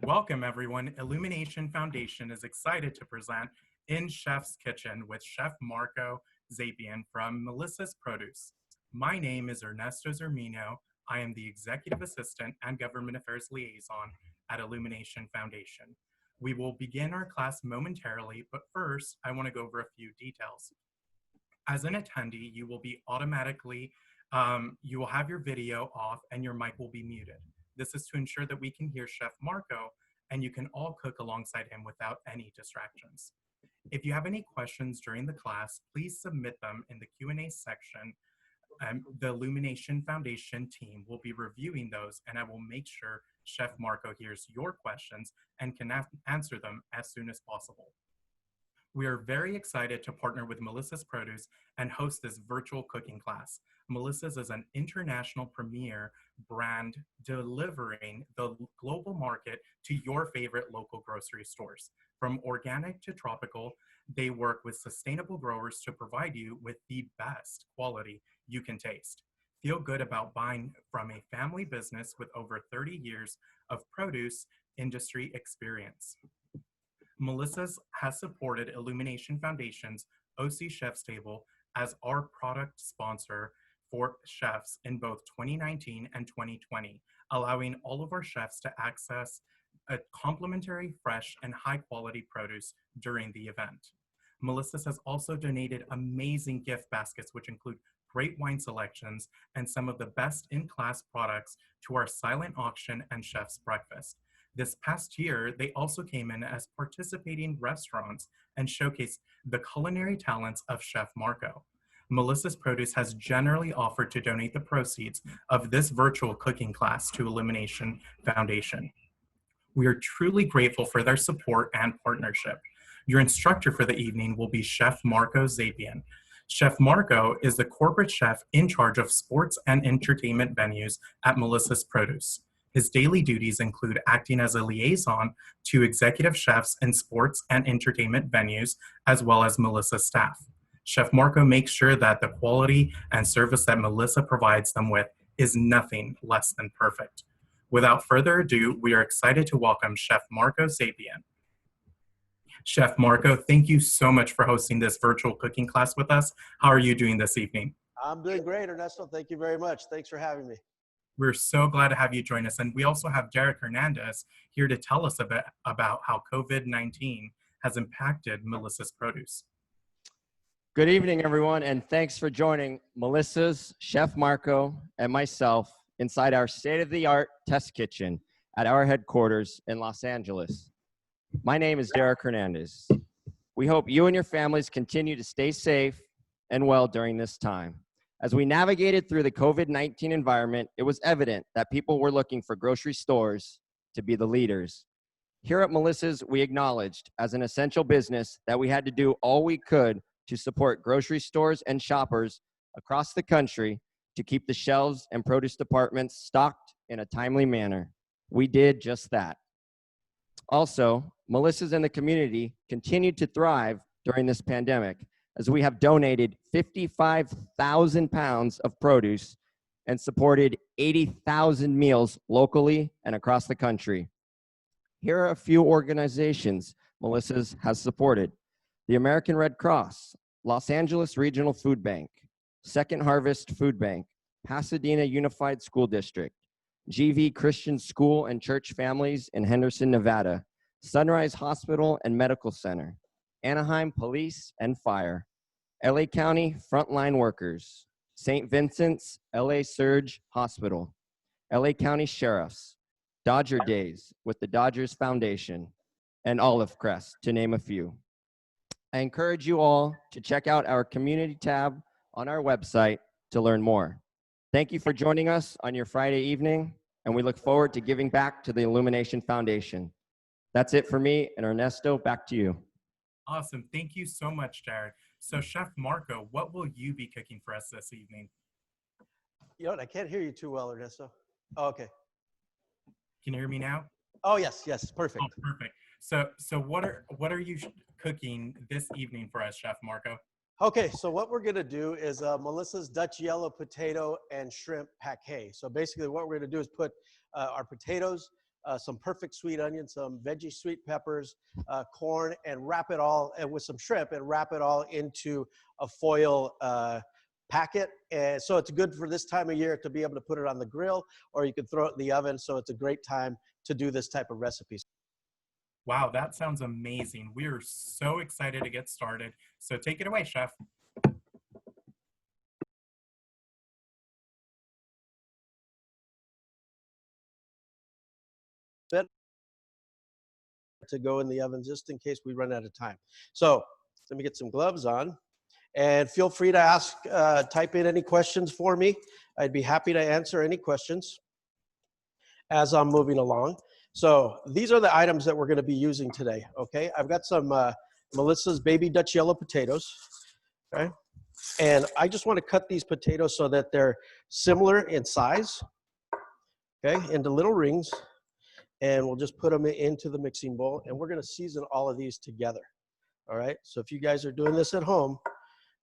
Welcome, everyone. Illumination Foundation is excited to present In Chef's Kitchen with Chef Marco Zapien from Melissa's Produce. My name is Ernesto Zermino. I am the Executive Assistant and Government Affairs Liaison at Illumination Foundation. We will begin our class momentarily, but first, I want to go over a few details. As an attendee, you will be automatically, you will have your video off and your mic will be muted. This is to ensure that we can hear Chef Marco and you can all cook alongside him without any distractions. If you have any questions during the class, please submit them in the Q&A section. The Illumination Foundation team will be reviewing those, and I will make sure Chef Marco hears your questions and can answer them as soon as possible. We are very excited to partner with Melissa's Produce and host this virtual cooking class. Melissa's is an international premier brand delivering the global market to your favorite local grocery stores. From organic to tropical, they work with sustainable growers to provide you with the best quality you can taste. Feel good about buying from a family business with over 30 years of produce industry experience. Melissa's has supported Illumination Foundation's OC Chef's Table as our product sponsor for chefs in both 2019 and 2020, allowing all of our chefs to access a complimentary, fresh, and high-quality produce during the event. Melissa's has also donated amazing gift baskets, which include great wine selections and some of the best-in-class products to our silent auction and chef's breakfast. This past year, they also came in as participating restaurants and showcased the culinary talents of Chef Marco. Melissa's Produce has generally offered to donate the proceeds of this virtual cooking class to Illumination Foundation. We are truly grateful for their support and partnership. Your instructor for the evening will be Chef Marco Zapien. Chef Marco is the corporate chef in charge of sports and entertainment venues at Melissa's Produce. His daily duties include acting as a liaison to executive chefs in sports and entertainment venues, as well as Melissa's staff. Chef Marco makes sure that the quality and service that Melissa provides them with is nothing less than perfect. Without further ado, we are excited to welcome Chef Marco Zapien. Chef Marco, thank you so much for hosting this virtual cooking class with us. How are you doing this evening? I'm doing great, Ernesto. Thank you very much. Thanks for having me. We're so glad to have you join us. And we also have Derek Hernandez here to tell us a bit about how COVID-19 has impacted Melissa's Produce. Good evening, everyone, and thanks for joining Melissa's, Chef Marco, and myself inside our state-of-the-art test kitchen at our headquarters in Los Angeles. My name is Derek Hernandez. We hope you and your families continue to stay safe and well during this time. As we navigated through the COVID-19 environment, it was evident that people were looking for grocery stores to be the leaders. Here at Melissa's, we acknowledged as an essential business that we had to do all we could to support grocery stores and shoppers across the country to keep the shelves and produce departments stocked in a timely manner. We did just that. Also, Melissa's and the community continued to thrive during this pandemic, as we have donated 55,000 pounds of produce and supported 80,000 meals locally and across the country. Here are a few organizations Melissa's has supported: the American Red Cross, Los Angeles Regional Food Bank, Second Harvest Food Bank, Pasadena Unified School District, GV Christian School and Church Families in Henderson, Nevada, Sunrise Hospital and Medical Center, Anaheim Police and Fire, LA County Frontline Workers, St. Vincent's LA Surge Hospital, LA County Sheriffs, Dodger Days with the Dodgers Foundation, and Olive Crest, to name a few. I encourage you all to check out our community tab on our website to learn more. Thank you for joining us on your Friday evening, and we look forward to giving back to the Illumination Foundation. That's it for me, and Ernesto, back to you. Awesome. Thank you so much, Jared. So Chef Marco, what will you be cooking for us this evening? You know what? I can't hear you too well, Ernesto. Oh, okay. Can you hear me now? Oh, yes, perfect. Oh, perfect. So what are you cooking this evening for us, Chef Marco? Okay, so what we're gonna do is Melissa's Dutch yellow potato and shrimp paquet. So basically what we're gonna do is put our potatoes some perfect sweet onion, some veggie sweet peppers, corn, and wrap it all, and with some shrimp, and wrap it all into a foil packet. And so it's good for this time of year to be able to put it on the grill, or you can throw it in the oven. So it's a great time to do this type of recipes. Wow, that sounds amazing. We are so excited to get started. So take it away, Chef. To go in the oven just in case we run out of time. So let me get some gloves on, and feel free to ask, type in any questions for me. I'd be happy to answer any questions as I'm moving along. So these are the items that we're going to be using today. Okay, I've got some Melissa's baby Dutch yellow potatoes. Okay, and I just want to cut these potatoes so that they're similar in size. Okay, into little rings. And we'll just put them into the mixing bowl, and we're going to season all of these together. All right, so if you guys are doing this at home,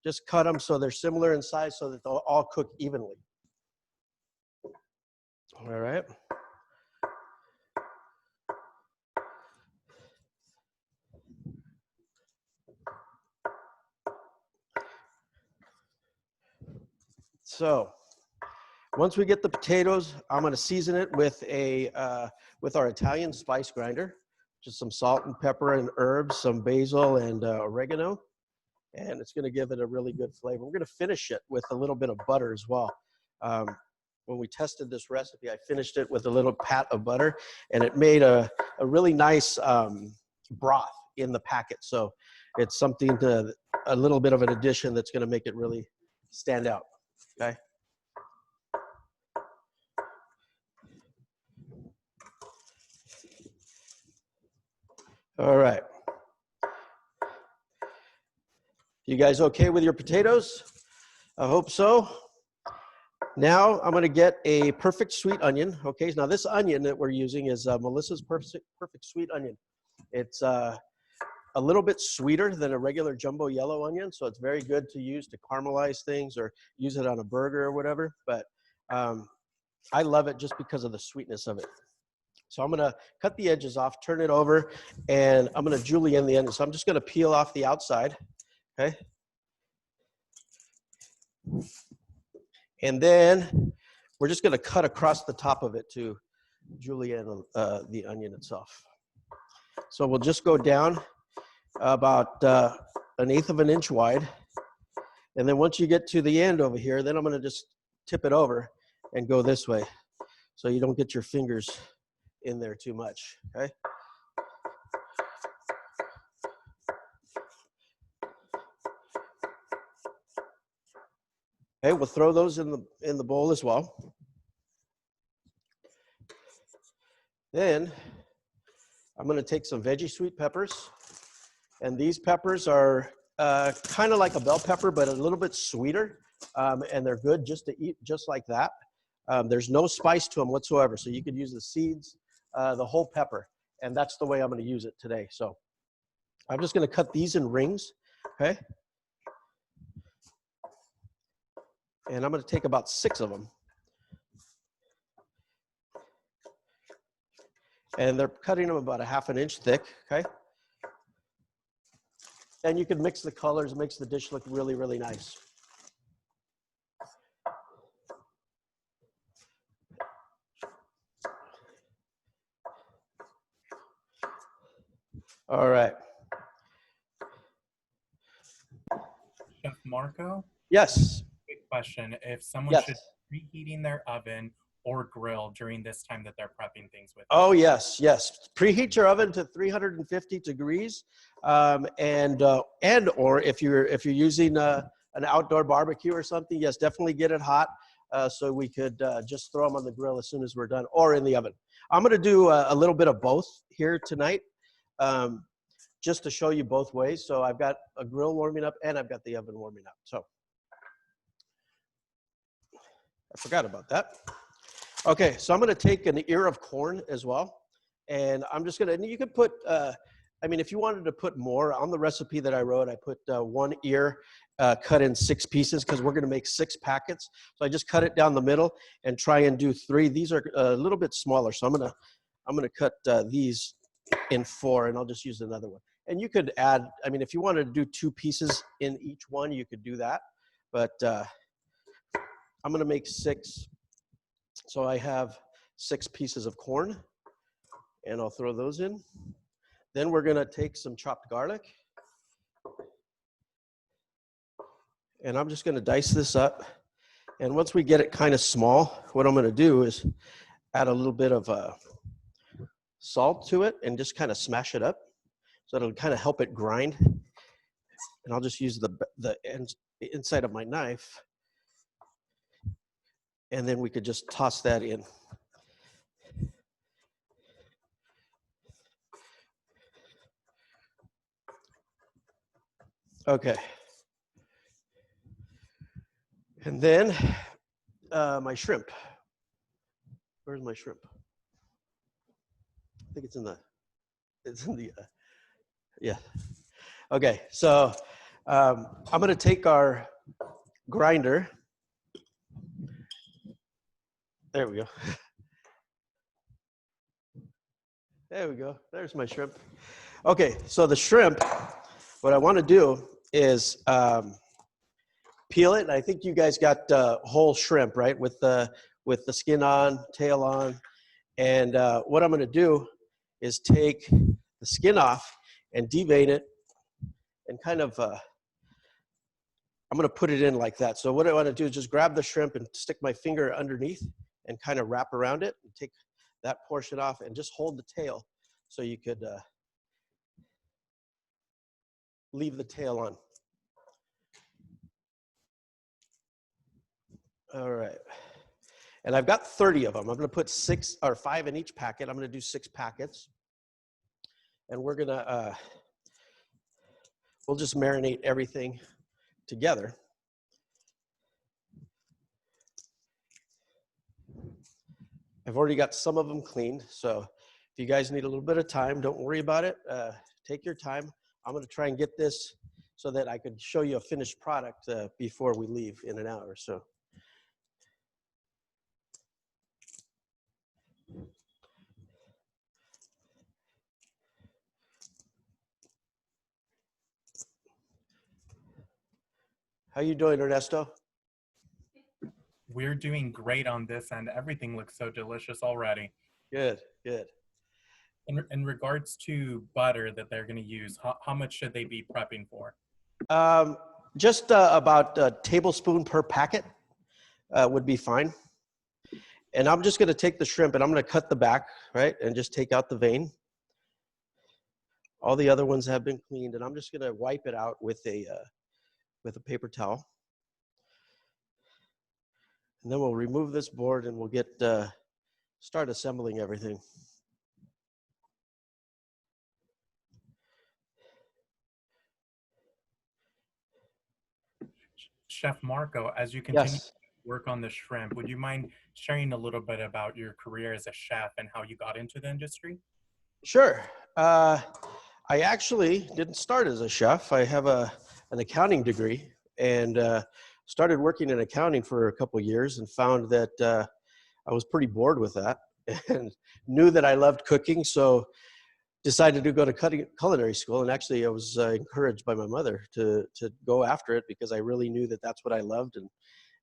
just cut them so they're similar in size so that they'll all cook evenly. All right. So once we get the potatoes, I'm going to season it with with our Italian spice grinder, just some salt and pepper and herbs, some basil and oregano, and it's going to give it a really good flavor. We're going to finish it with a little bit of butter as well. When we tested this recipe, I finished it with a little pat of butter, and it made a really nice broth in the packet. So it's something a little bit of an addition that's going to make it really stand out. Okay. All right. You guys okay with your potatoes? I hope so. Now I'm going to get a perfect sweet onion. Okay, now this onion that we're using is Melissa's perfect sweet onion. It's a little bit sweeter than a regular jumbo yellow onion, so it's very good to use to caramelize things or use it on a burger or whatever. But I love it just because of the sweetness of it. So I'm going to cut the edges off, turn it over, and I'm going to julienne the onion. So I'm just going to peel off the outside, okay? And then we're just going to cut across the top of it to julienne the onion itself. So we'll just go down about 1/8 of an inch wide. And then once you get to the end over here, then I'm going to just tip it over and go this way so you don't get your fingers in there too much, okay? Okay, we'll throw those in the bowl as well. Then I'm going to take some veggie sweet peppers, and these peppers are kind of like a bell pepper, but a little bit sweeter, and they're good just to eat just like that. There's no spice to them whatsoever, so you could use the seeds, the whole pepper, and that's the way I'm going to use it today. So I'm just going to cut these in rings, okay? And I'm going to take about 6 of them. And they're cutting them about 1/2 inch thick, okay? And you can mix the colors, it makes the dish look really, really nice. All right. Chef Marco? Yes. Quick question. If someone Yes. should be preheating their oven or grill during this time that they're prepping things with? Oh, yes, yes. Preheat your oven to 350 degrees. And or if you're using an outdoor barbecue or something, yes, definitely get it hot so we could just throw them on the grill as soon as we're done, or in the oven. I'm going to do a little bit of both here tonight, just to show you both ways. So I've got a grill warming up and I've got the oven warming up. So I forgot about that. Okay, so I'm going to take an ear of corn as well, and I'm just going to, and you could put, I mean, if you wanted to put more on the recipe that I wrote, I put 1 ear cut in 6 pieces because we're going to make 6 packets. So I just cut it down the middle and try and do 3. These are a little bit smaller, so I'm I'm going to cut these in 4, and I'll just use another one. And you could add, I mean, if you wanted to do 2 pieces in each one, you could do that. But I'm going to make 6. So I have 6 pieces of corn, and I'll throw those in. Then we're going to take some chopped garlic, and I'm just going to dice this up. And once we get it kind of small, what I'm going to do is add a little bit of salt to it and just kind of smash it up. So it'll kind of help it grind. And I'll just use the inside of my knife. And then we could just toss that in. Okay. And then my shrimp. Where's my shrimp? I think it's in the, yeah. Okay, so I'm gonna take our grinder. There we go. There we go, there's my shrimp. Okay, so the shrimp, what I wanna do is peel it. I think you guys got whole shrimp, right? With the skin on, tail on. And what I'm gonna do is take the skin off and devein it and kind of, I'm gonna put it in like that. So what I wanna do is just grab the shrimp and stick my finger underneath and kind of wrap around it and take that portion off and just hold the tail so you could leave the tail on. All right. And I've got 30 of them. I'm gonna put 6 or 5 in each packet. I'm gonna do 6 packets. And we're gonna, we'll just marinate everything together. I've already got some of them cleaned, so if you guys need a little bit of time, don't worry about it. Take your time. I'm gonna try and get this so that I could show you a finished product before we leave in an hour or so. How you doing, Ernesto? We're doing great on this end. Everything looks so delicious already. Good, good. In regards to butter that they're going to use, how much should they be prepping for? Just about a tablespoon per packet would be fine. And I'm just going to take the shrimp and I'm going to cut the back, right, and just take out the vein. All the other ones have been cleaned, and I'm just going to wipe it out with a paper towel. And then we'll remove this board and we'll get start assembling everything. Chef Marco, as you continue Yes. to work on the shrimp, would you mind sharing a little bit about your career as a chef and how you got into the industry? Sure. I actually didn't start as a chef. I have an accounting degree and started working in accounting for a couple of years and found that I was pretty bored with that and knew that I loved cooking. So decided to go to culinary school. And actually I was encouraged by my mother to go after it because I really knew that that's what I loved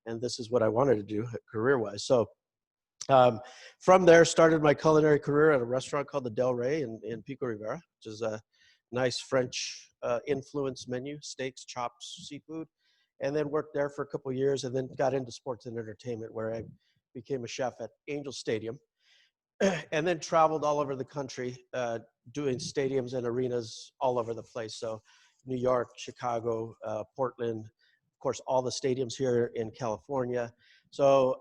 and this is what I wanted to do career-wise. So from there, started my culinary career at a restaurant called the Del Rey in Pico Rivera, which is a nice French influence menu, steaks, chops, seafood, and then worked there for a couple of years and then got into sports and entertainment where I became a chef at Angel Stadium and then traveled all over the country doing stadiums and arenas all over the place. So New York, Chicago, Portland, of course, all the stadiums here in California. So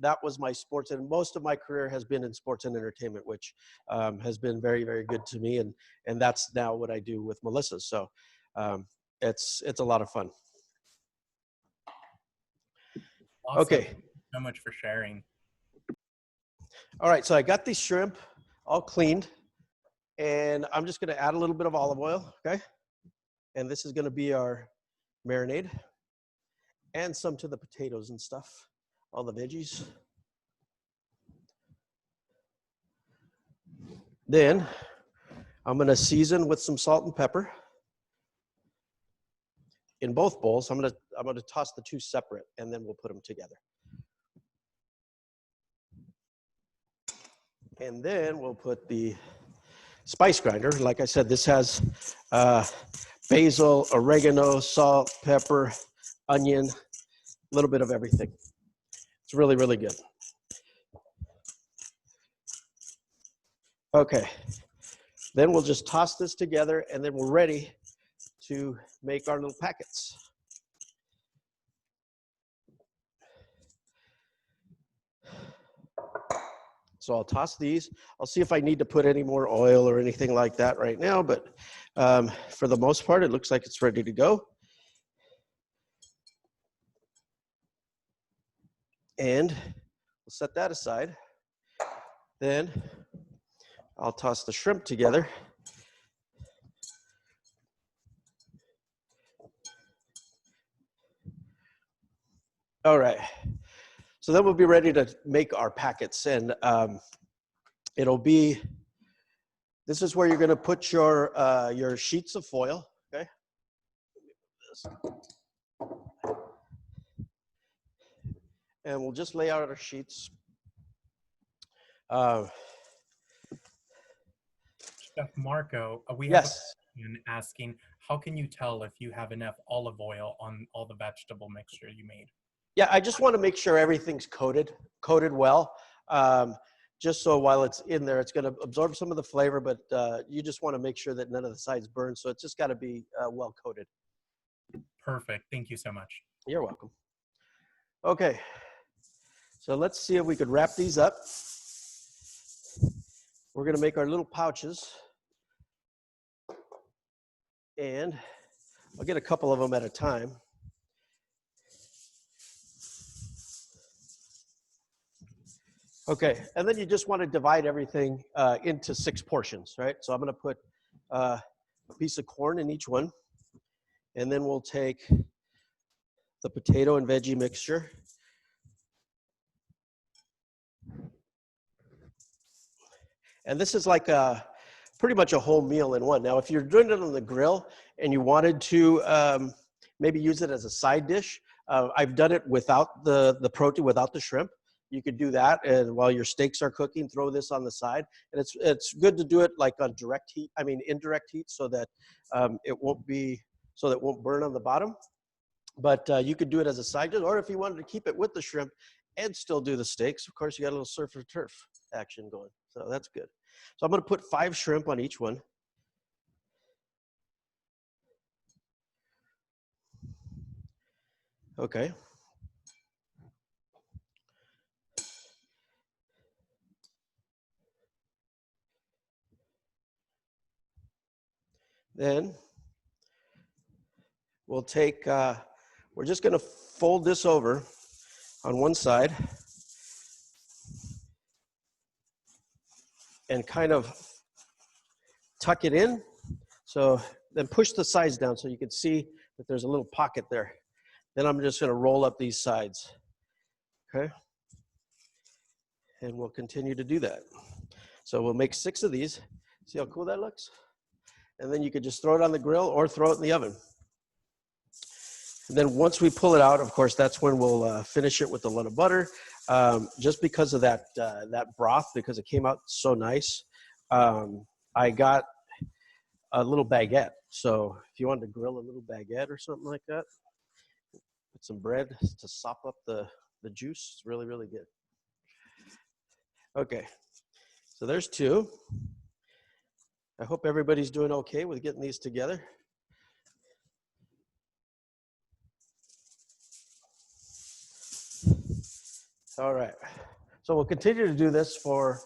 that was my sports, and most of my career has been in sports and entertainment, which has been very, very good to me, and that's now what I do with Melissa. So it's a lot of fun. Awesome. Okay. Thank you so much for sharing. All right, so I got these shrimp all cleaned, and I'm just going to add a little bit of olive oil, okay? And this is going to be our marinade, and some to the potatoes and stuff, all the veggies. Then I'm going to season with some salt and pepper in both bowls. I'm going to toss the two separate, and then we'll put them together. And then we'll put the spice grinder. Like I said, this has basil, oregano, salt, pepper, onion, a little bit of everything. It's really, really good. Okay, then we'll just toss this together, and then we're ready to make our little packets. So I'll toss these. I'll see if I need to put any more oil or anything like that right now, but for the most part, it looks like it's ready to go. And we'll set that aside. Then I'll toss the shrimp together. All right. So then we'll be ready to make our packets, and it'll be, this is where you're going to put your sheets of foil, okay? And we'll just lay out our sheets. Chef Marco, we have Yes. a question asking, how can you tell if you have enough olive oil on all the vegetable mixture you made? Yeah, I just want to make sure everything's coated well. Just so while it's in there, it's going to absorb some of the flavor, but you just want to make sure that none of the sides burn. So it's just got to be well coated. Perfect. Thank you so much. You're welcome. Okay, so let's see if we could wrap these up. We're going to make our little pouches. And I'll get a couple of them at a time. Okay, and then you just want to divide everything into 6 portions, right? So I'm going to put a piece of corn in each one, and then we'll take the potato and veggie mixture. And this is like pretty much a whole meal in one. Now, if you're doing it on the grill and you wanted to maybe use it as a side dish, I've done it without the protein, without the shrimp. You could do that, and while your steaks are cooking, throw this on the side. And it's good to do it like on indirect heat, so that it won't burn on the bottom. But you could do it as a side dish, or if you wanted to keep it with the shrimp and still do the steaks, of course, you got a little surf and turf action going. So that's good. So I'm going to put 5 shrimp on each one. Okay. Then we'll take, we're just going to fold this over on one side and kind of tuck it in. So then push the sides down so you can see that there's a little pocket there. Then I'm just going to roll up these sides. Okay. And we'll continue to do that. So we'll make 6 of these. See how cool that looks? And then you could just throw it on the grill or throw it in the oven. And then once we pull it out, of course, that's when we'll finish it with a lot of butter. Just because of that broth, because it came out so nice, I got a little baguette. So if you wanted to grill a little baguette or something like that, put some bread to sop up the juice. It's really, really good. Okay, so there's 2. I hope everybody's doing okay with getting these together. All right, so we'll continue to do this for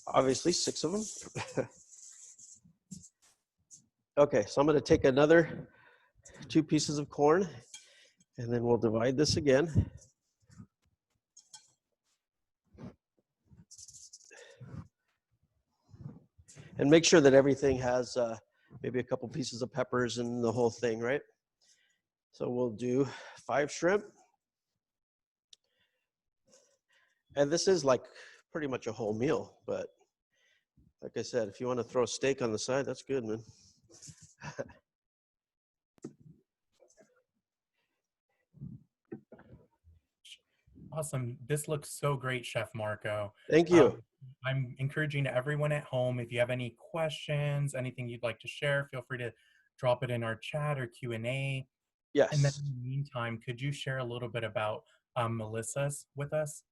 obviously 6 of them. Okay, so I'm going to take another 2 pieces of corn, and then we'll divide this again. And make sure that everything has maybe a couple pieces of peppers and the whole thing, right? So we'll do 5 shrimp. And this is like pretty much a whole meal, but Like I said, if you want to throw a steak on the side, that's good, man. Awesome. This looks so great, Chef Marco. Thank you. I'm encouraging everyone at home, if you have any questions, anything you'd like to share, feel free to drop it in our chat or Q&A. And then Yes. in the meantime, could you share a little bit about Melissa's with us?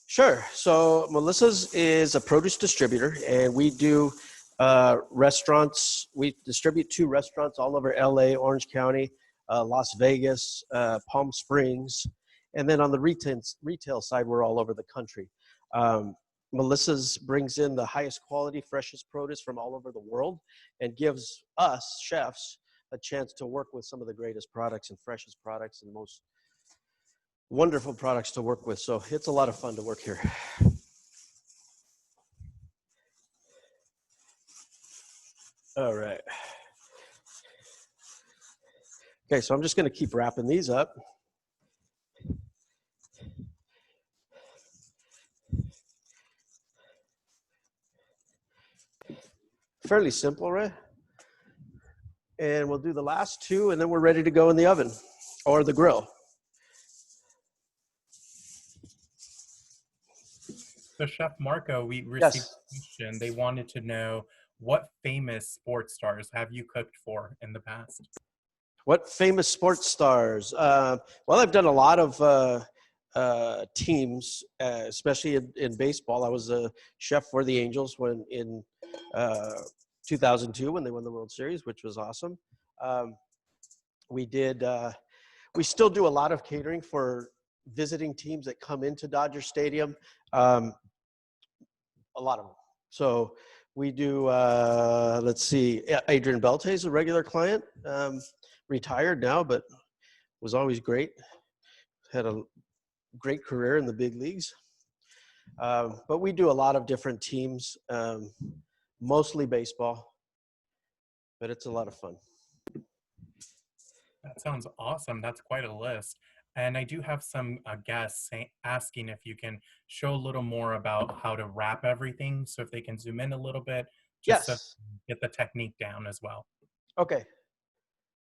Sure. So Melissa's is a produce distributor, and we do restaurants. We distribute to restaurants all over LA, Orange County, Las Vegas, Palm Springs. And then on the retail side, we're all over the country. Melissa's brings in the highest quality, freshest produce from all over the world and gives us chefs a chance to work with some of the greatest products and freshest products and most wonderful products to work with. So it's a lot of fun to work here. All right. Okay, so I'm just going to keep wrapping these up. Fairly simple, right? And we'll do the last two, and then we're ready to go in the oven or the grill. So Chef Marco, we received Yes. a question. They wanted to know, what famous sports stars have you cooked for in the past? What famous sports stars? Well, I've done a lot of teams, especially in baseball. I was a chef for the Angels when in 2002 when they won the World Series, which was awesome. We still do a lot of catering for visiting teams that come into Dodger Stadium. A lot of them. So we do, let's see, Adrian Beltre is a regular client, retired now, but was always great. Had a great career in the big leagues. But we do a lot of different teams, mostly baseball, but it's a lot of fun. That sounds awesome. That's quite a list. And I do have some guests asking if you can show a little more about how to wrap everything. So if they can zoom in a little bit, just Yes. to get the technique down as well. Okay.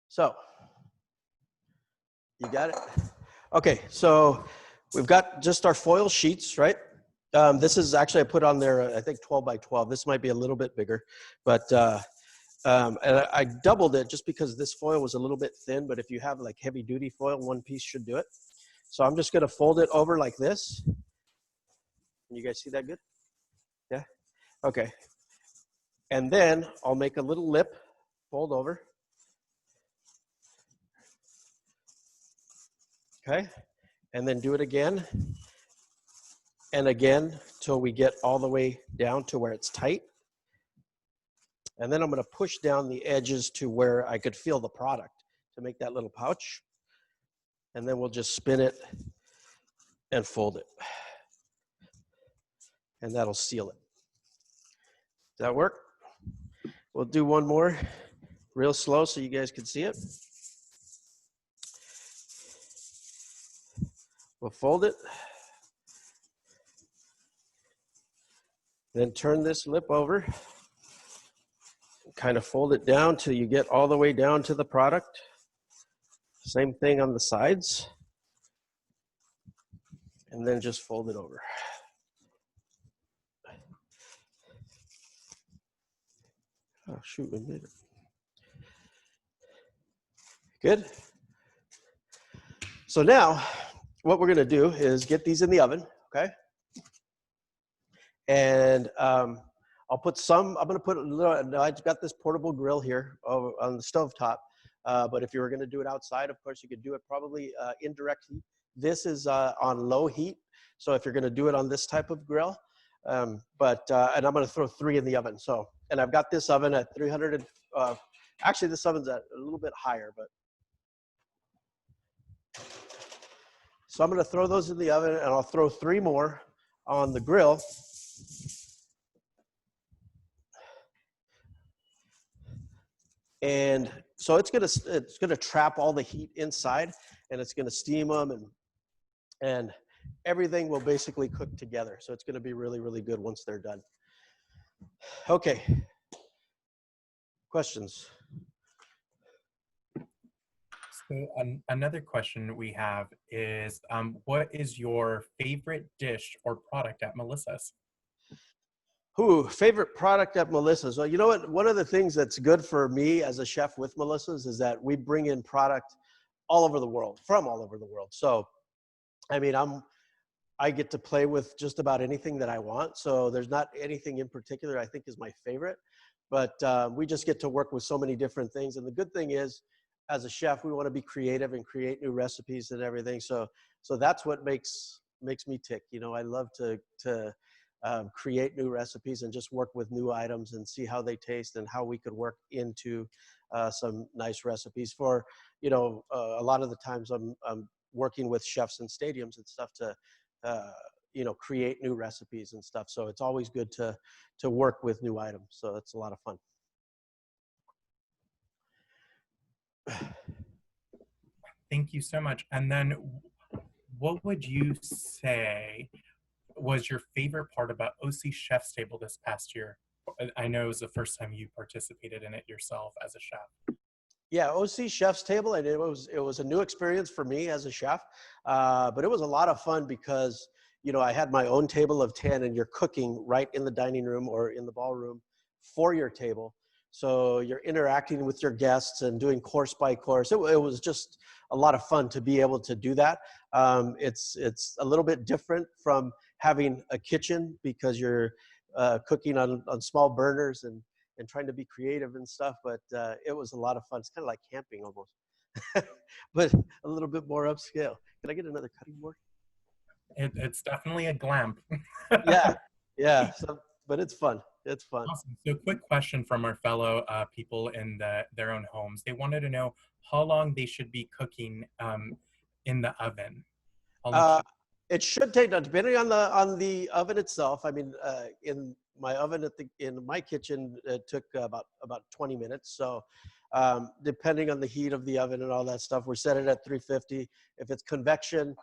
So, you got it? Okay, so we've got just our foil sheets, right? This is actually, I put on there, I think 12 by 12. This might be a little bit bigger, but and I doubled it just because this foil was a little bit thin, but if you have like heavy duty foil, one piece should do it. So I'm just gonna fold it over like this. Can you guys see that good? Yeah? Okay. And then I'll make a little lip, fold over. Okay, and then do it again and again till we get all the way down to where it's tight. And then I'm going to push down the edges to where I could feel the product to make that little pouch. And then we'll just spin it and fold it. And that'll seal it. Does that work? We'll do one more real slow so you guys can see it. We'll fold it. Then turn this lip over. Kind of fold it down till you get all the way down to the product. Same thing on the sides. And then just fold it over. Oh, shoot, we made it. Good. So now, what we're gonna do is get these in the oven, okay? And I'll put some, I'm gonna put a little, I've got this portable grill here on the stovetop, but if you were gonna do it outside, of course, you could do it probably indirect heat. This is on low heat, so if you're gonna do it on this type of grill, and I'm gonna throw 3 in the oven. So, and I've got this oven at 300, actually this oven's at a little bit higher, but. So I'm gonna throw those in the oven and I'll throw 3 more on the grill. And so it's gonna trap all the heat inside and it's gonna steam them and everything will basically cook together. So it's gonna be really, really good once they're done. Okay. Questions? So another question we have is, what is your favorite dish or product at Melissa's? Ooh, favorite product at Melissa's. Well, you know what? One of the things that's good for me as a chef with Melissa's is that we bring in product all over the world, from all over the world. So, I mean, I get to play with just about anything that I want. So there's not anything in particular I think is my favorite, but we just get to work with so many different things. And the good thing is, as a chef, we want to be creative and create new recipes and everything. So that's what makes me tick. You know, I love to create new recipes and just work with new items and see how they taste and how we could work into some nice recipes. For a lot of the times I'm working with chefs in stadiums and stuff to create new recipes and stuff. So it's always good to work with new items. So it's a lot of fun. Thank you so much. And then what would you say was your favorite part about OC Chef's Table this past year? I know it was the first time you participated in it yourself as a chef. Yeah, OC Chef's Table, and it was a new experience for me as a chef, but it was a lot of fun because I had my own table of 10, and you're cooking right in the dining room or in the ballroom for your table. So you're interacting with your guests and doing course by course. It was just a lot of fun to be able to do that. It's a little bit different from having a kitchen because you're cooking on small burners and trying to be creative and stuff, but it was a lot of fun. It's kind of like camping almost, but a little bit more upscale. Can I get another cutting board? It's definitely a glamp. Yeah. So, but it's fun. It's fun. Awesome. So quick question from our fellow people in their own homes. They wanted to know how long they should be cooking in the oven. How long It should take, depending on the oven itself. I mean, in my oven in my kitchen, it took about 20 minutes. So depending on the heat of the oven and all that stuff, we set it at 350. If it's convection,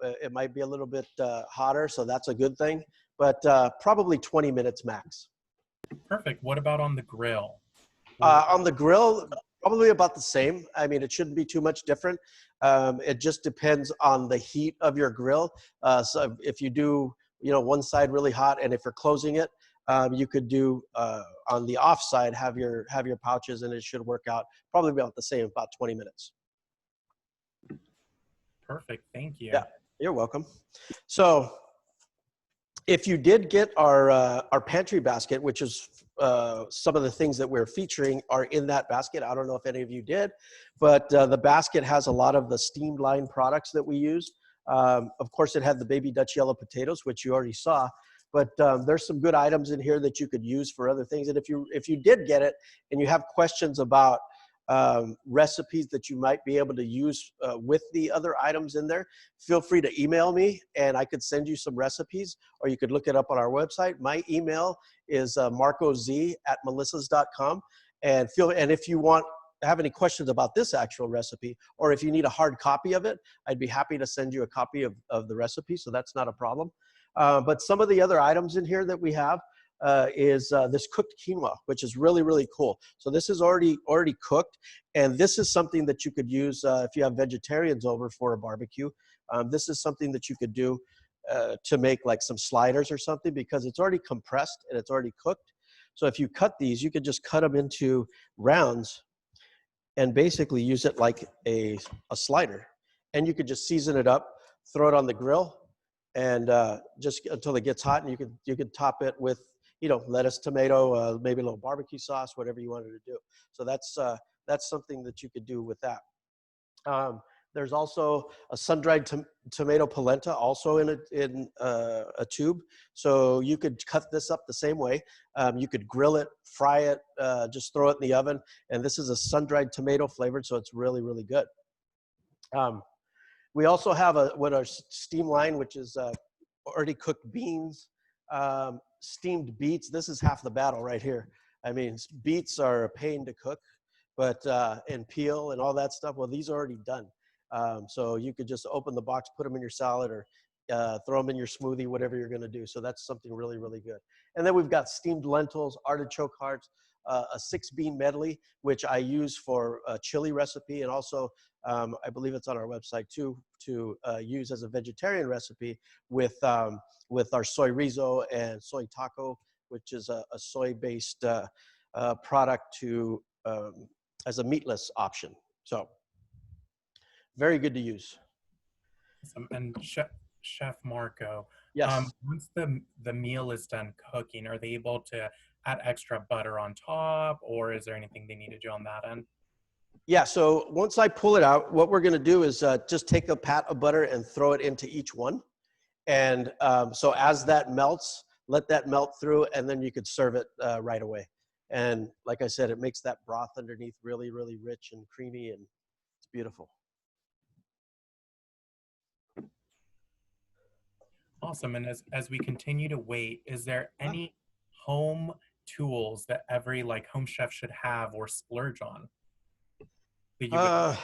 it might be a little bit hotter, so that's a good thing. But probably 20 minutes max. Perfect. What about on the grill? On the grill, probably about the same. I mean, it shouldn't be too much different. It just depends on the heat of your grill. So if you do, one side really hot, and if you're closing it, you could do on the off side, have your pouches, and it should work out probably about the same, about 20 minutes. Perfect. Thank you. Yeah, you're welcome. So if you did get our pantry basket, which is some of the things that we're featuring are in that basket. I don't know if any of you did, but the basket has a lot of the steamed line products that we use. Of course, it had the baby Dutch yellow potatoes, which you already saw, but there's some good items in here that you could use for other things. And if you did get it and you have questions about recipes that you might be able to use with the other items in there, feel free to email me and I could send you some recipes, or you could look it up on our website. My email is marcoz@melissas.com, and if you have any questions about this actual recipe, or if you need a hard copy of it, I'd be happy to send you a copy of the recipe, so that's not a problem. But some of the other items in here that we have is this cooked quinoa, which is really, really cool. So this is already cooked, and this is something that you could use if you have vegetarians over for a barbecue. This is something that you could do to make like some sliders or something, because it's already compressed and it's already cooked. So if you cut these, you could just cut them into rounds and basically use it like a slider. And you could just season it up, throw it on the grill, and just until it gets hot, and you could top it with lettuce, tomato, maybe a little barbecue sauce, whatever you wanted to do. So that's something that you could do with that. There's also a sun-dried tomato polenta also in a tube. So you could cut this up the same way. You could grill it, fry it, just throw it in the oven. And this is a sun-dried tomato flavored, so it's really, really good. We also have our steam line, which is already cooked beans, steamed beets. This is half the battle right here. I mean, beets are a pain to cook, but and peel and all that stuff. Well, these are already done. So you could just open the box, put them in your salad, or throw them in your smoothie, whatever you're going to do. So that's something really, really good. And then we've got steamed lentils, artichoke hearts, a 6-bean medley, which I use for a chili recipe. And also, I believe it's on our website too, to use as a vegetarian recipe with our soy rizo and soy taco, which is a soy-based product to as a meatless option. So very good to use. Awesome. And Chef Marco, Yes. once the meal is done cooking, are they able to add extra butter on top, or is there anything they need to do on that end? Yeah, so once I pull it out, what we're gonna do is just take a pat of butter and throw it into each one. And so as that melts, let that melt through, and then you could serve it right away. And like I said, it makes that broth underneath really, really rich and creamy, and it's beautiful. Awesome. And as we continue to wait, is there any home tools that every like home chef should have or splurge on? That you would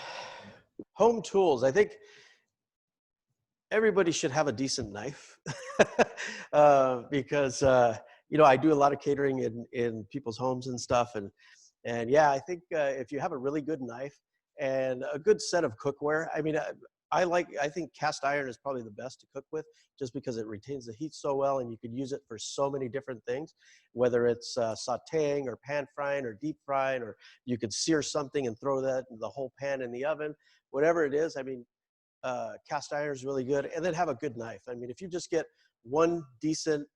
Home tools. I think everybody should have a decent knife because you know, I do a lot of catering in people's homes and stuff, and yeah, I think if you have a really good knife and a good set of cookware, I mean, I think cast iron is probably the best to cook with, just because it retains the heat so well, and you could use it for so many different things, whether it's sautéing or pan frying or deep frying, or you could sear something and throw the whole pan in the oven, whatever it is. I mean, cast iron is really good. And then have a good knife. I mean, if you just get one decent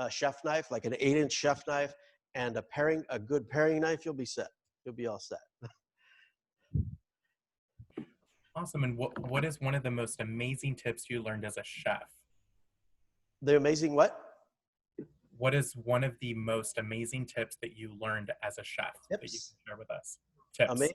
chef knife, like an 8-inch chef knife, and a good paring knife, you'll be set. You'll be all set. awesome. And what is one of the most amazing tips you learned as a chef? The amazing what? What is one of the most amazing tips that you learned as a chef that you Tips? can share with us? Tips.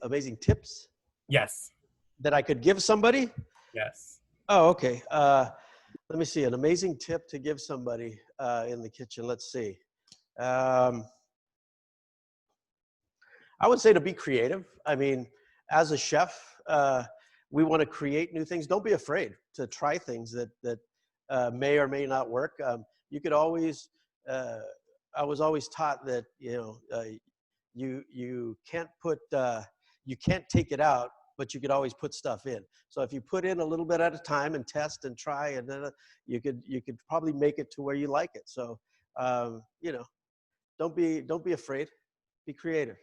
Amazing tips Yes. that I could give somebody? Yes. Oh, okay. Let me see. An amazing tip to give somebody in the kitchen. Let's see. I would say to be creative. I mean, as a chef, we want to create new things. Don't be afraid to try things that may or may not work. You could always. I was always taught that you can't put you can't take it out, but you could always put stuff in. So if you put in a little bit at a time and test and try, and then you could probably make it to where you like it. So you know, don't be afraid. Be creative.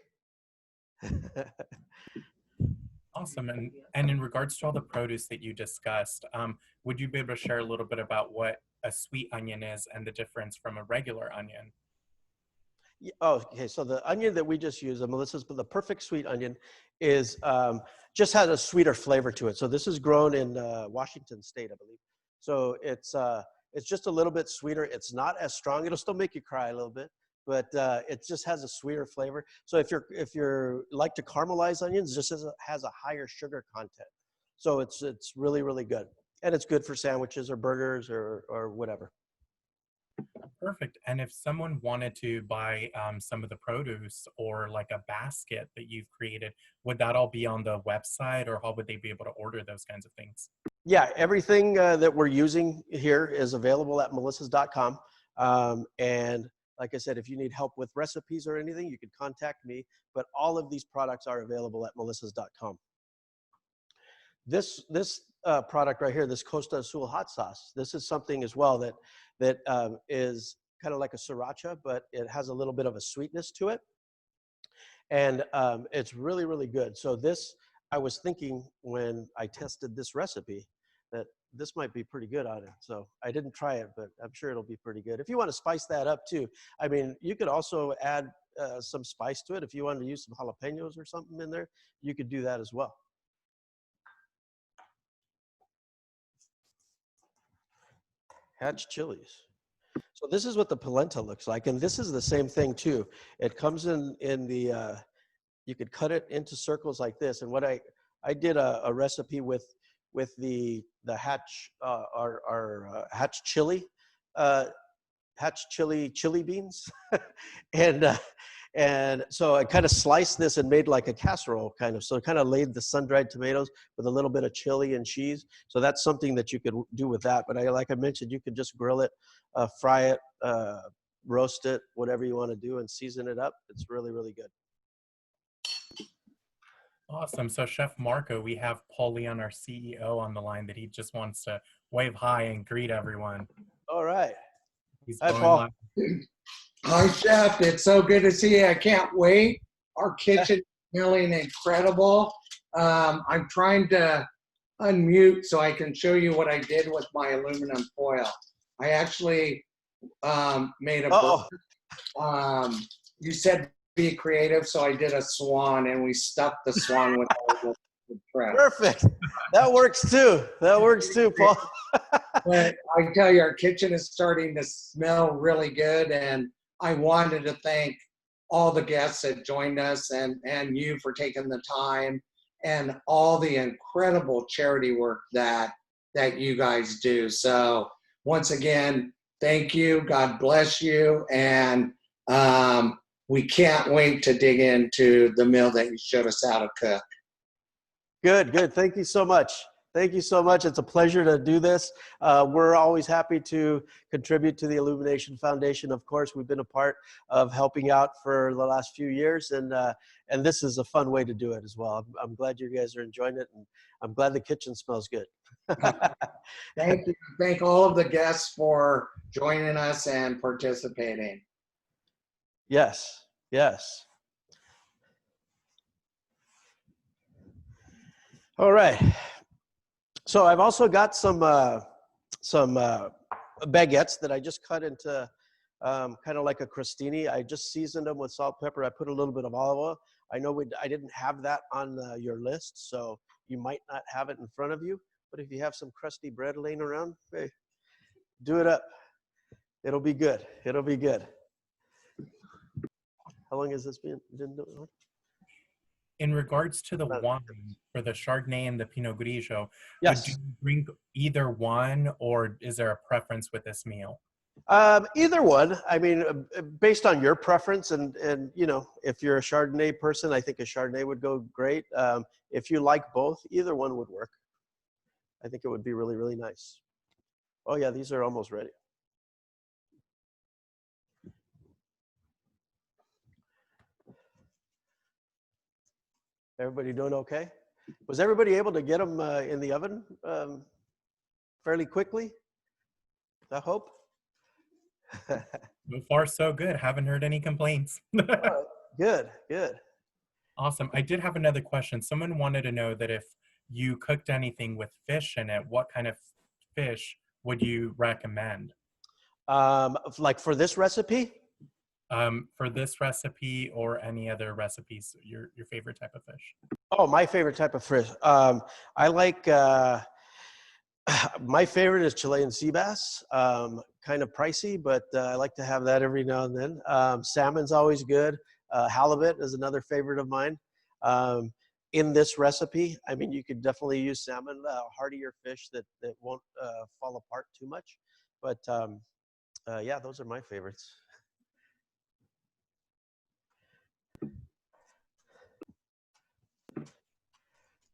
Awesome. And in regards to all the produce that you discussed, would you be able to share a little bit about what a sweet onion is and the difference from a regular onion? Oh, okay. So the onion that we just used, Melissa's, but the perfect sweet onion is just has a sweeter flavor to it. So this is grown in Washington State, I believe. So it's just a little bit sweeter. It's not as strong. It'll still make you cry a little bit, but it just has a sweeter flavor. So if you're like to caramelize onions, it just has a higher sugar content. So it's really, really good, and it's good for sandwiches or burgers or whatever. Perfect. And if someone wanted to buy some of the produce or like a basket that you've created, would that all be on the website, or how would they be able to order those kinds of things? Yeah, everything that we're using here is available at melissas.com. And like I said, if you need help with recipes or anything, you can contact me. But all of these products are available at melissas.com. This product right here, this Costa Azul hot sauce, this is something as well that is kind of like a sriracha, but it has a little bit of a sweetness to it. And it's really, really good. So this, I was thinking when I tested this recipe that this might be pretty good on it. So I didn't try it, but I'm sure it'll be pretty good. If you want to spice that up too, I mean, you could also add some spice to it. If you wanted to use some jalapenos or something in there, you could do that as well. Hatch chilies. So this is what the polenta looks like, and this is the same thing too. It comes in the you could cut it into circles like this. And what I did a recipe with the hatch our hatch chili chili beans, and And so I kind of sliced this and made like a casserole kind of. So I kind of laid the sun-dried tomatoes with a little bit of chili and cheese. So that's something that you could do with that. But like I mentioned, you could just grill it, fry it, roast it, whatever you want to do, and season it up. It's really, really good. Awesome. So Chef Marco, we have Paul Leon, our CEO, on the line that he just wants to wave hi and greet everyone. All right. He's Hi, going Paul. live. Hi, Chef. It's so good to see you. I can't wait. Our kitchen is smelling incredible. I'm trying to unmute so I can show you what I did with my aluminum foil. I actually made a burger. You said be creative, so I did a swan, and we stuffed the swan with all the crap. Perfect. That works too. That works too, Paul. But I tell you, our kitchen is starting to smell really good, and I wanted to thank all the guests that joined us and you for taking the time and all the incredible charity work that you guys do. So once again, thank you. God bless you. And we can't wait to dig into the meal that you showed us how to cook. Good, good. Thank you so much. Thank you so much. It's a pleasure to do this. We're always happy to contribute to the Illumination Foundation. Of course, we've been a part of helping out for the last few years, and this is a fun way to do it as well. I'm glad you guys are enjoying it, and I'm glad the kitchen smells good. Thank you. Thank all of the guests for joining us and participating. Yes, yes. All right. So I've also got some baguettes that I just cut into kind of like a crostini. I just seasoned them with salt, pepper. I put a little bit of olive oil. I know I didn't have that on your list, so you might not have it in front of you. But if you have some crusty bread laying around, hey, do it up. It'll be good. It'll be good. How long has this been doing? In regards to the wine for the Chardonnay and the Pinot Grigio, Yes. do you drink either one, or is there a preference with this meal? Either one. I mean, based on your preference, and you know, if you're a Chardonnay person, I think a Chardonnay would go great. If you like both, either one would work. I think it would be really, really nice. Oh yeah, these are almost ready. Everybody doing okay? Was everybody able to get them in the oven fairly quickly? I hope. So far, so good. Haven't heard any complaints. Oh, good, good. Awesome. I did have another question. Someone wanted to know that if you cooked anything with fish in it, what kind of fish would you recommend? Like for this recipe? For this recipe or any other recipes, your favorite type of fish? Oh, my favorite type of fish. I like, my favorite is Chilean sea bass. Kind of pricey, but I like to have that every now and then. Salmon's always good. Halibut is another favorite of mine. In this recipe, I mean, you could definitely use salmon, heartier fish that won't fall apart too much. But yeah, those are my favorites.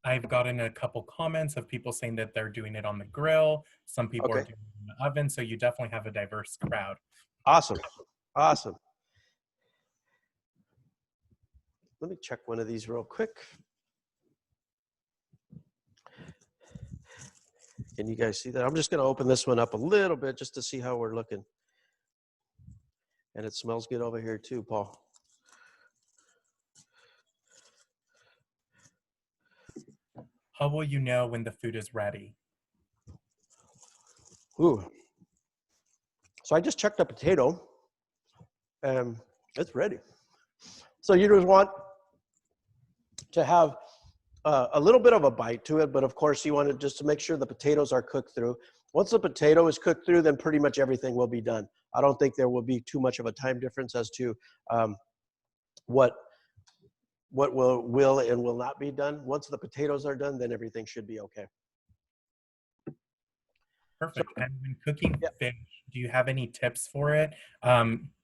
I've gotten a couple comments of people saying that they're doing it on the grill. Some people are doing it in the oven. So you definitely have a diverse crowd. Awesome. Awesome. Let me check one of these real quick. Can you guys see that? I'm just going to open this one up a little bit just to see how we're looking. And it smells good over here too, Paul. How will you know when the food is ready? Ooh. So I just checked a potato and it's ready. So you just want to have a little bit of a bite to it, but of course you want it just to make sure the potatoes are cooked through. Once the potato is cooked through, then pretty much everything will be done. I don't think there will be too much of a time difference as to what will and will not be done. Once the potatoes are done, then everything should be okay. Perfect. And when cooking Yeah. fish, do you have any tips for it?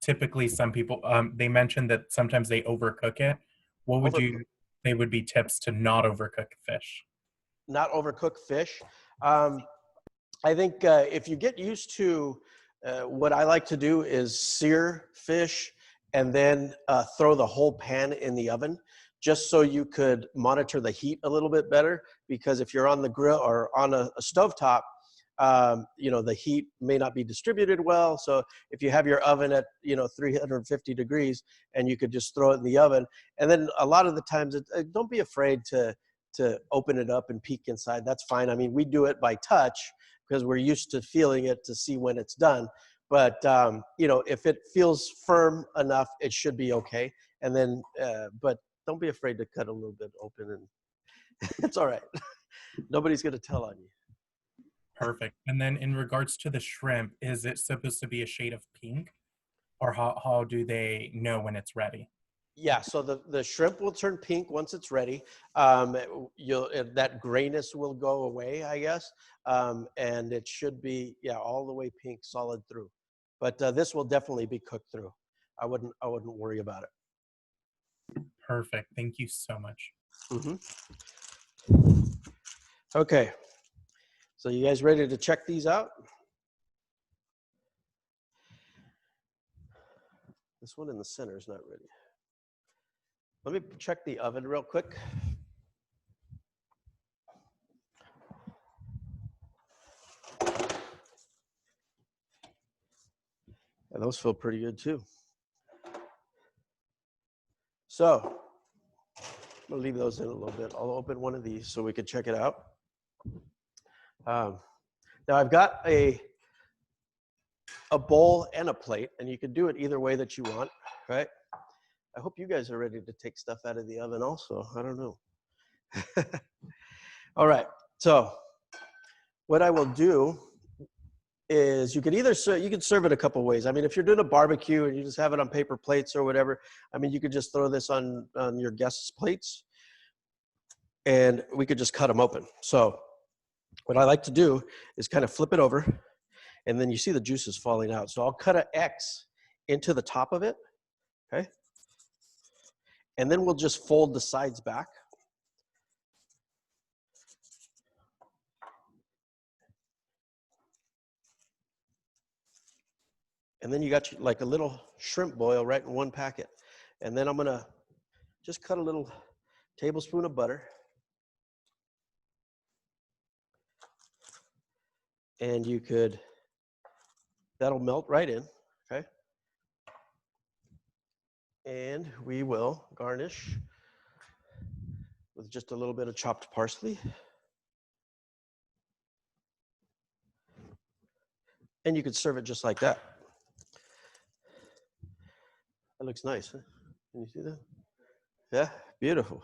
Typically, some people they mentioned that sometimes they overcook it. What would Overcook. you say would be tips to not overcook fish? Not overcook fish. I think if you get used to what I like to do is sear fish and then throw the whole pan in the oven, just so you could monitor the heat a little bit better. Because if you're on the grill or on a stovetop, the heat may not be distributed well. So if you have your oven at 350 degrees, and you could just throw it in the oven, and then a lot of the times, don't be afraid to open it up and peek inside. That's fine. I mean, we do it by touch because we're used to feeling it to see when it's done. But if it feels firm enough, it should be okay. And then, but don't be afraid to cut a little bit open, and it's all right. Nobody's going to tell on you. Perfect. And then in regards to the shrimp, is it supposed to be a shade of pink, or how do they know when it's ready? Yeah, so the shrimp will turn pink once it's ready. That grayness will go away, I guess, and it should be all the way pink, solid through. But this will definitely be cooked through. I wouldn't worry about it. Perfect. Thank you so much. Okay, so you guys ready to check these out? This one in the center is not ready. Let me check the oven real quick. And those feel pretty good too. So I'm gonna leave those in a little bit. I'll open one of these so we can check it out. Now I've got a bowl and a plate, and you can do it either way that you want, right? I hope you guys are ready to take stuff out of the oven also. I don't know. All right, so what I will do is you can serve it a couple ways. I mean, if you're doing a barbecue and you just have it on paper plates or whatever, I mean, you could just throw this on your guests' plates, and we could just cut them open. So what I like to do is kind of flip it over, and then you see the juices falling out. So I'll cut an X into the top of it, okay? And then we'll just fold the sides back. And then you got like a little shrimp boil right in one packet. And then I'm gonna just cut a little tablespoon of butter. And that'll melt right in, okay? And we will garnish with just a little bit of chopped parsley. And you could serve it just like that. That looks nice, huh? Can you see that? Yeah, beautiful.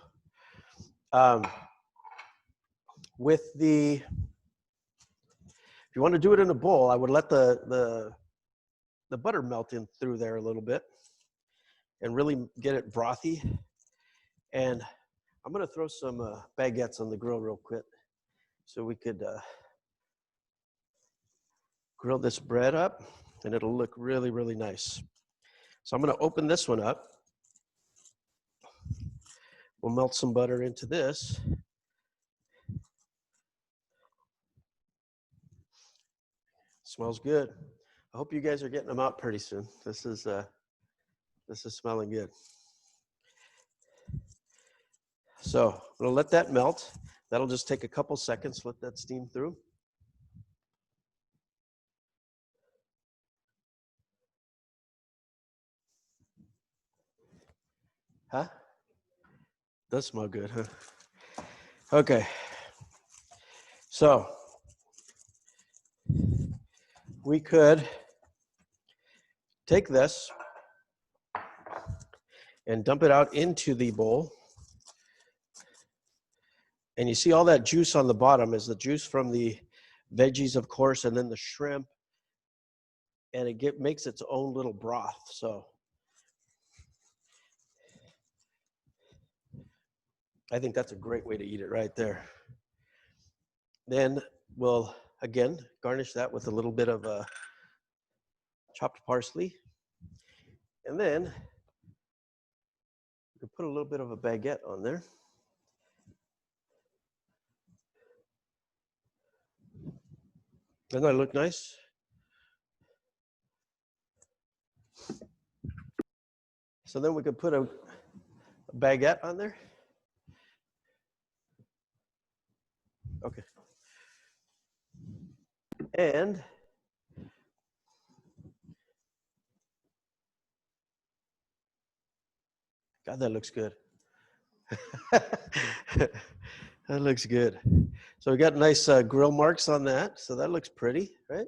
If you want to do it in a bowl, I would let the butter melt in through there a little bit and really get it brothy. And I'm going to throw some baguettes on the grill real quick so we could grill this bread up, and it'll look really, really nice. So I'm going to open this one up. We'll melt some butter into this. Smells good. I hope you guys are getting them out pretty soon. This is smelling good. So I'm going to let that melt. That'll just take a couple seconds. Let that steam through. Huh? Does smell good, huh? Okay. So we could take this and dump it out into the bowl. And you see all that juice on the bottom is the juice from the veggies, of course, and then the shrimp. And it makes its own little broth. So I think that's a great way to eat it right there. Then we'll again, garnish that with a little bit of chopped parsley. And then we put a little bit of a baguette on there. Doesn't that look nice? So then we could put a baguette on there. Okay. And God, that looks good. That looks good. So we got nice grill marks on that. So that looks pretty, right?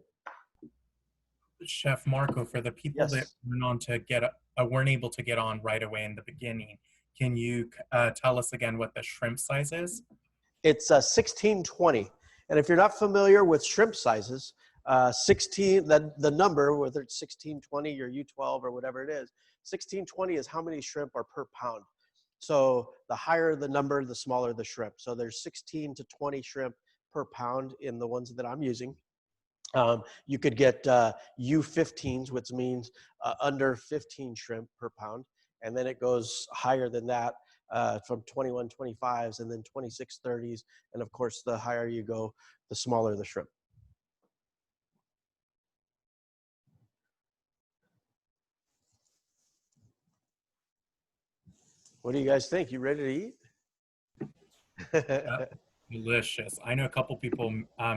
Chef Marco, for the people that Yes. went on to weren't able to get on right away in the beginning, can you tell us again what the shrimp size is? It's 1620. And if you're not familiar with shrimp sizes, 16, the number, whether it's 1620 or U12 or whatever it is, 1620 is how many shrimp are per pound. So the higher the number, the smaller the shrimp. So there's 16 to 20 shrimp per pound in the ones that I'm using. You could get U15s, which means under 15 shrimp per pound. And then it goes higher than that from 2125s and then 2630s. And of course, the higher you go, the smaller the shrimp. What do you guys think? You ready to eat? Delicious. I know a couple people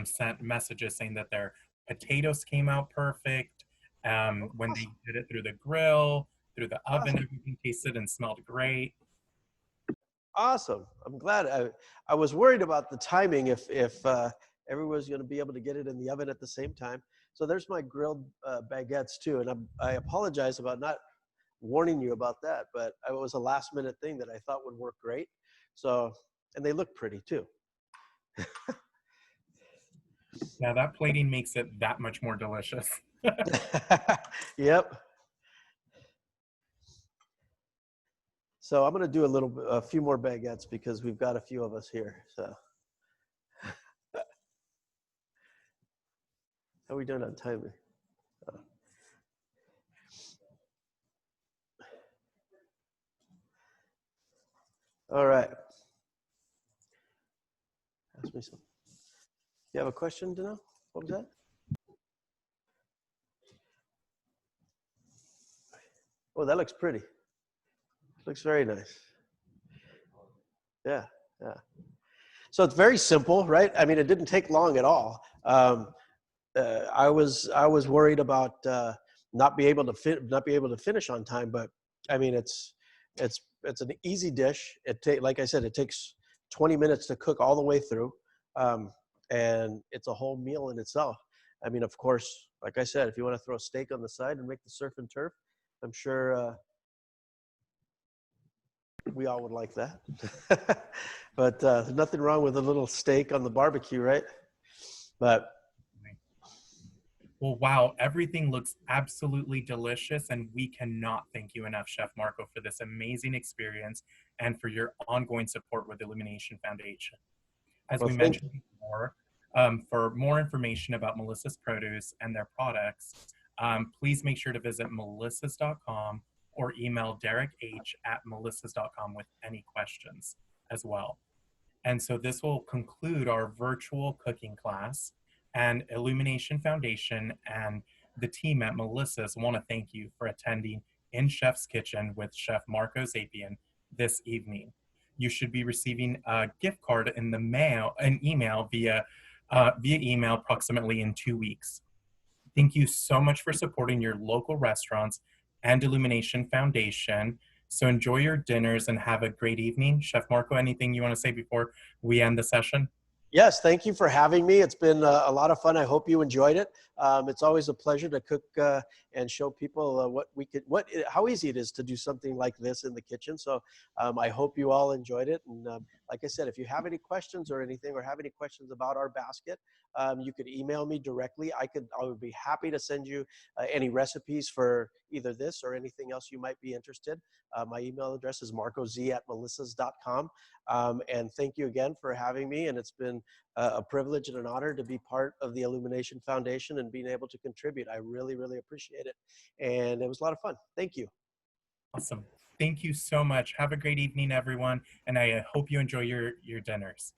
sent messages saying that their potatoes came out perfect. When they did it through the grill, through the oven, everything tasted and smelled great. Awesome. I'm glad. I was worried about the timing if everyone's going to be able to get it in the oven at the same time. So there's my grilled baguettes too. And I apologize about not warning you about that, but it was a last minute thing that I thought would work great. So, and they look pretty too. Yeah, that plating makes it that much more delicious. Yep. So I'm going to do a few more baguettes because we've got a few of us here. So how are we doing on timing? All right. Ask me something. You have a question, Dino? What was that? Oh, that looks pretty. Looks very nice. Yeah, yeah. So it's very simple, right? I mean, it didn't take long at all. I was worried about not be able to finish on time, but I mean, it's an easy dish. Like I said, it takes 20 minutes to cook all the way through, and it's a whole meal in itself. I mean, of course, like I said, if you want to throw a steak on the side and make the surf and turf, I'm sure we all would like that. But there's nothing wrong with a little steak on the barbecue, right? But well, wow, everything looks absolutely delicious, and we cannot thank you enough, Chef Marco, for this amazing experience and for your ongoing support with the Illumination Foundation. As we mentioned before, for more information about Melissa's Produce and their products, please make sure to visit melissas.com or email derekh@melissas.com with any questions as well. And so this will conclude our virtual cooking class, and Illumination Foundation and the team at Melissa's want to thank you for attending In Chef's Kitchen with Chef Marco Zapien this evening. You should be receiving a gift card in the mail, an email via email approximately in 2 weeks. Thank you so much for supporting your local restaurants and Illumination Foundation. So enjoy your dinners and have a great evening. Chef Marco, anything you want to say before we end the session? yes, thank you for having me. It's been a lot of fun. I hope you enjoyed it. It's always a pleasure to cook and show people how easy it is to do something like this in the kitchen. So I hope you all enjoyed it. And like I said, if you have any questions or anything, or have any questions about our basket, you could email me directly. I would be happy to send you any recipes for either this or anything else you might be interested. My email address is marcoz@melissas.com. And thank you again for having me. And it's been a privilege and an honor to be part of the Illumination Foundation and being able to contribute. I really, really appreciate it. And it was a lot of fun. Thank you. Awesome. Thank you so much. Have a great evening, everyone. And I hope you enjoy your dinners.